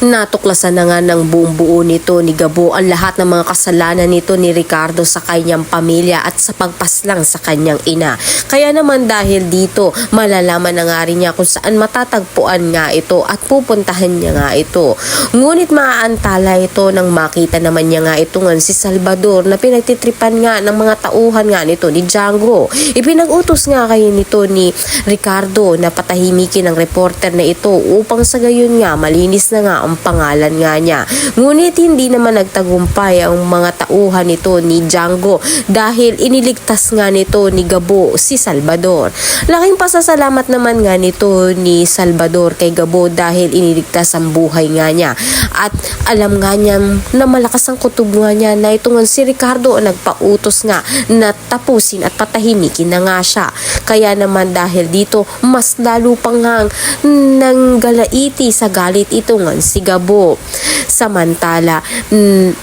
Natuklasan na nga ng buong buo nito ni Gabo ang lahat ng mga kasalanan nito ni Ricardo sa kanyang pamilya at sa pagpaslang sa kanyang ina. Kaya naman dahil dito, malalaman na nga rin niya kung saan matatagpuan nga ito at pupuntahan niya nga ito. Ngunit maaantala ito nang makita naman niya nga ito nga si Salvador na pinagtitripan nga ng mga tauhan nga nito ni Django. Ipinag-utos nga kayo nito ni Ricardo na patahimikin ang reporter na ito upang sa gayon nga malinis na nga ang pangalan nga niya. Ngunit hindi naman nagtagumpay ang mga tauhan nito ni Django dahil iniligtas nga nito ni Gabo si Salvador. Laking pasasalamat naman nga nito ni Salvador kay Gabo dahil iniligtas ang buhay nga niya. At alam nga niya na malakas ang kutob nga niya na ito nga si Ricardo ang nagpautos nga na tapusin at patahimikin na nga siya. Kaya naman dahil dito mas lalo pang nga nanggalaiti sa galit ito nga si Gabo. Samantala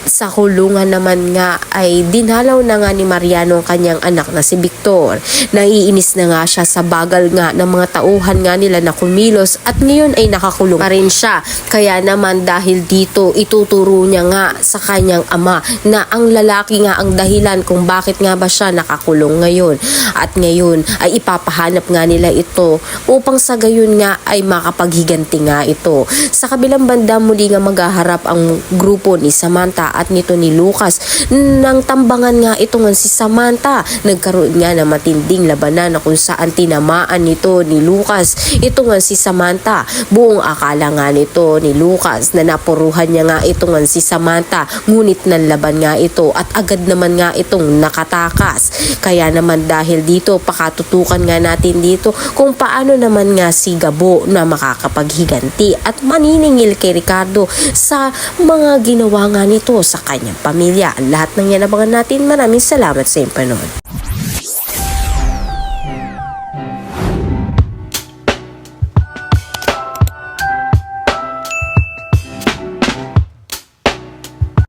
sa kulungan naman nga ay dinalaw na nga ni Mariano ang kanyang anak na si Victor. Naiinis na nga siya sa bagal nga ng mga tauhan nga nila na kumilos at ngayon ay nakakulong pa rin siya. Kaya naman dahil dito ituturo niya nga sa kanyang ama na ang lalaki nga ang dahilan kung bakit nga ba siya nakakulong ngayon. At ngayon ay ipapahanap nga nila ito upang sa gayon nga ay makapaghiganti nga ito. Sa kabilang banda muli nga maghaharap ang grupo ni Samantha at nito ni Lucas. Nang tambangan nga ito nga si Samantha, nagkaroon nga ng matinding labanan na kung saan tinamaan nito ni Lucas. Ito nga si Samantha, buong akala nga nito ni Lucas na napuruhan niya nga ito nga si Samantha, ngunit nanlaban nga ito at agad naman nga itong nakatakas. Kaya naman dahil dito, pakatutukan nga natin dito kung paano naman nga si Gabo na makakapaghiganti at maniningil kay Ricardo sa mga ginawa nga nito sa kanyang pamilya. Lahat ng yan abangan natin. Maraming salamat sa iyong panood.